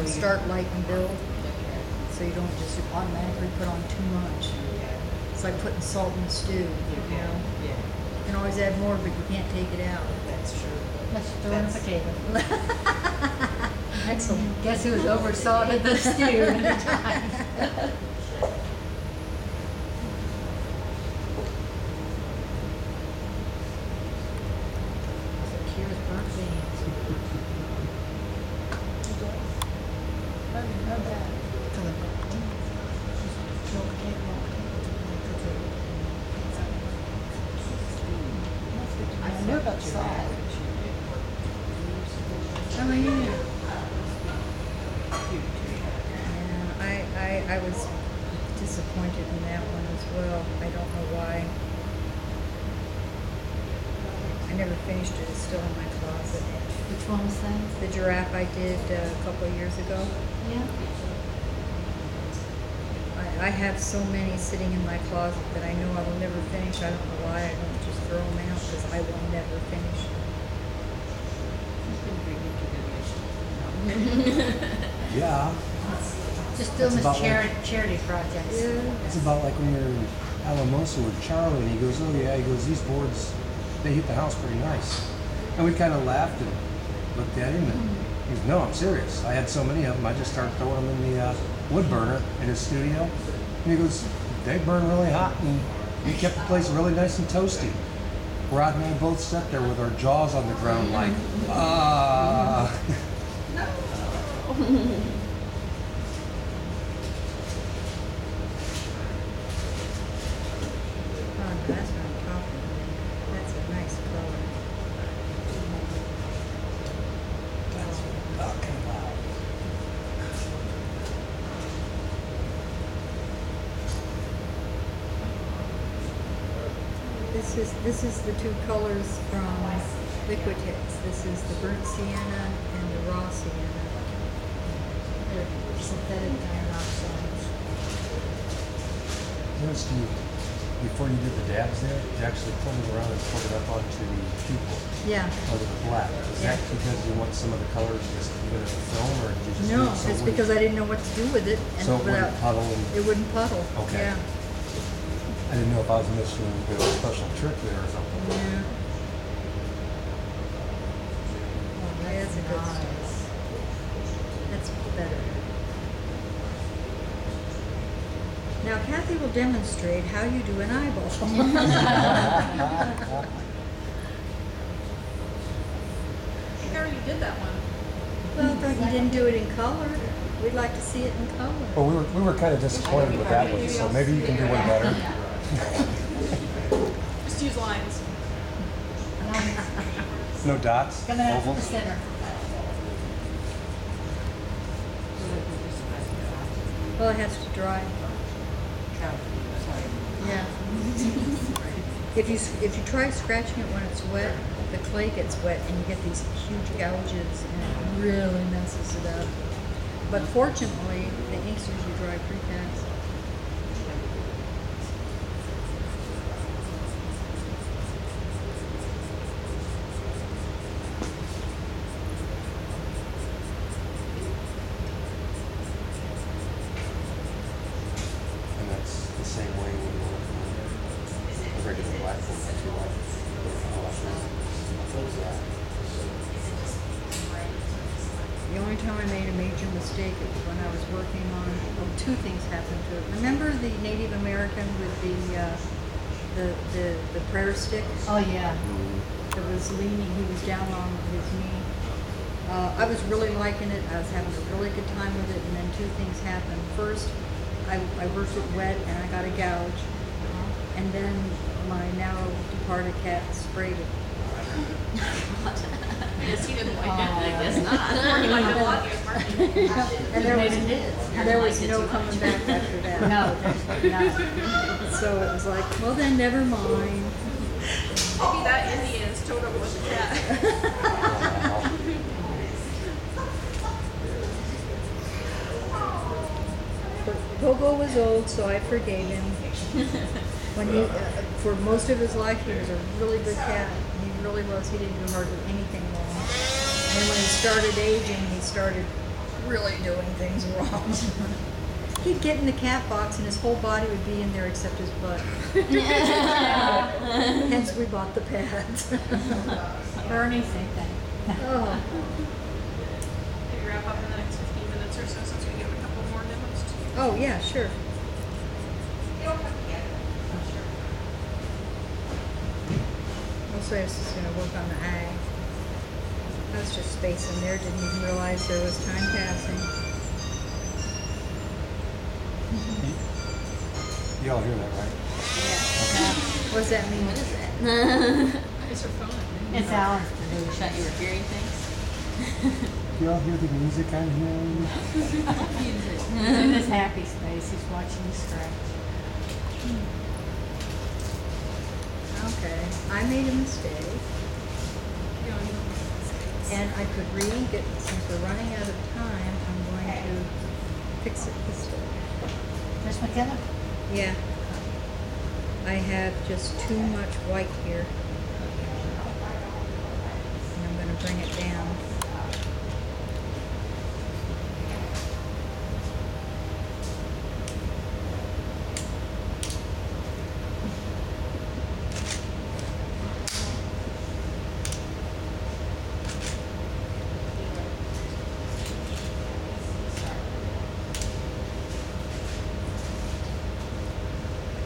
and start light and build. So you don't just automatically put on too much. It's like putting salt in stew, you know. Yeah. You can always add more, but you can't take it out. That's true. Let's throw in a potato. Excellent. Guess who was oversalted the stew at the time? Cures burnt beans. Not bad. I knew about salt. Oh yeah. Yeah, I was disappointed in that one as well. I don't know why. I never finished it. It's still in my closet. Which one was that? The giraffe I did a couple of years ago. Yeah. I have so many sitting in my closet that I know I will never finish. I don't know why. I don't just throw them out because I will never finish. Yeah. Just do them That's as about charity projects. Yeah. It's about like when you're in Alamosa with Charlie, and he goes, "Oh yeah," he goes, "These boards, they hit the house pretty nice." And we kind of laughed and looked at him, and he goes, "No, I'm serious. I had so many of them, I just started throwing them in the wood burner in his studio." And he goes, "They burn really hot, and you kept the place really nice and toasty." Rod and I both sat there with our jaws on the ground, like, Oh, that's what I'm talking about. That's a nice color. Okay, wow. This is the two colors from Liquitex. This is the burnt sienna and the raw sienna. They're synthetic iron oxides. Noticed you, before you did the dabs there, you actually pulled it around and pulled it up onto the pupil, Yeah. onto the black. Is that Yeah. because you want some of the colors just even in the film, or did you just No, do it so it it's wouldn't- because I didn't know what to do with it, and so it without wouldn't puddle and it wouldn't puddle. Okay. Yeah. I didn't know if I was missing a special trick there or something. Yeah. Oh, that's a good Nice. That's better. Now Kathy will demonstrate how you do an eyeball. I already did that one. Well, but you didn't do it in color. We'd like to see it in color. Well, we were kind of disappointed with that one, so maybe you can do one better. Just use lines. No dots, Coming out from the ovals. center. Well, it has to dry. Yeah. If you try scratching it when it's wet, the clay gets wet and you get these huge gouges and it really messes it up. But fortunately, the inks usually dry pretty fast. And that's the same way when you work on the regular black one that you like. The only time I made a major mistake was when I was working on, well, two things happened to it. Remember the Native American with the prayer stick Oh, yeah. that was leaning, he was down on his knee? I was really liking it. I was having a really good time with it, and then two things happened. First, I worked it wet and I got a gouge, and then my now departed cat sprayed it. I guess he didn't like it. I guess not. He liked it a lot. He was marketing. And there was, Maybe it is. there was no coming back after that. No, there's not. So it was like, well then, never mind. Maybe that Indian's totem was a cat. But Pogo was old, so I forgave him. When he, for most of his life, he was a really good cat. He really was. He didn't do hardly anything wrong. And when he started aging, he started really doing things wrong. He'd get in the cat box and his whole body would be in there except his butt. Hence we bought the pads. Bernie, same thing. Oh, Maybe wrap up in the next 15 minutes or so since we give a couple more demos to you. oh yeah, sure. Also, I was just gonna work on the eye. I was just spacing there, didn't even realize there was time passing. You all hear that, right? What does that mean? What is it? It's her phone, I think. It's Alan's producer. Shut you were hearing things? You all hear the music I'm hearing? Music. He's in his happy space. He's watching the scratch. Okay, I made a mistake, You know, you don't make mistakes. and I could re-ink it. Since we're running out of time, I'm going to fix it this way. Miss McKenna? Yeah. I have just too much white here. And I'm going to bring it down.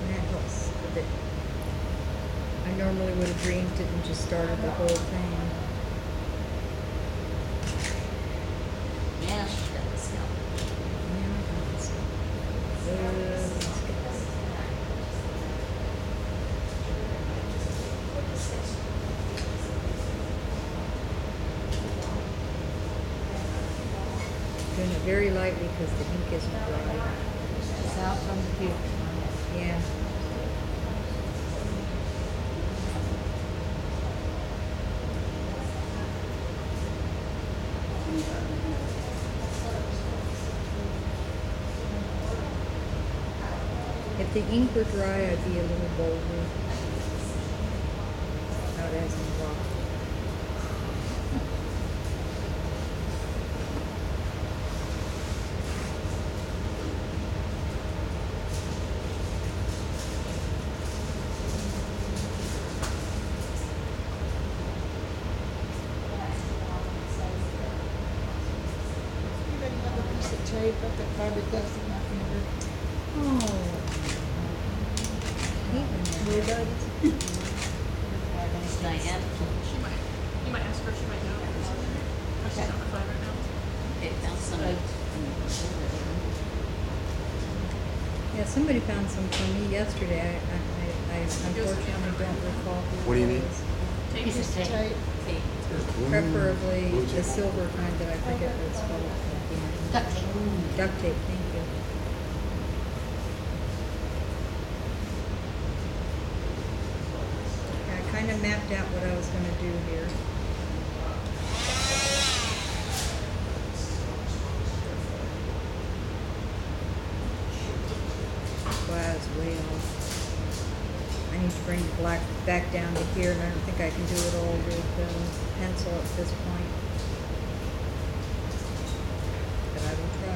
And that helps a bit. I normally would have re-inked it and just started the whole thing. Yeah, she's got the scalp. Doing it very lightly because the ink isn't dry. It's out from the computer. Yeah. If the ink were dry, I'd be a little bolder. Not as involved. Anybody have a piece of tape up that probably dust in my finger? Oh. Hate when that happens. It's Diane. She might, you might ask her, she might know. Because she's on the phone right now. Okay, found some. Yeah, somebody found some for me yesterday. I unfortunately don't recall who What do you it need? was. Tape. Piece of tape. Tape. Okay. Preferably the silver kind that I forget what it's called. Duct tape. Duct tape, thank you. I kind of mapped out what I was going to do here. Wow, it's way off. I need to bring the black back down to here, and I don't think I can do it all with pencil at this point. But I will try.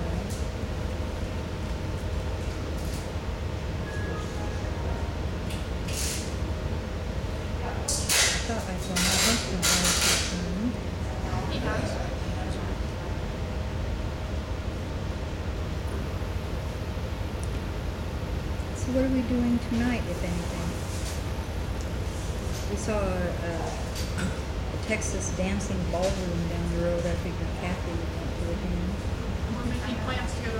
I thought I saw my husband last He has. So what are we doing tonight, if anything? We saw a Texas dancing ballroom down the road. I figured Kathy would want to attend. We're making plans to go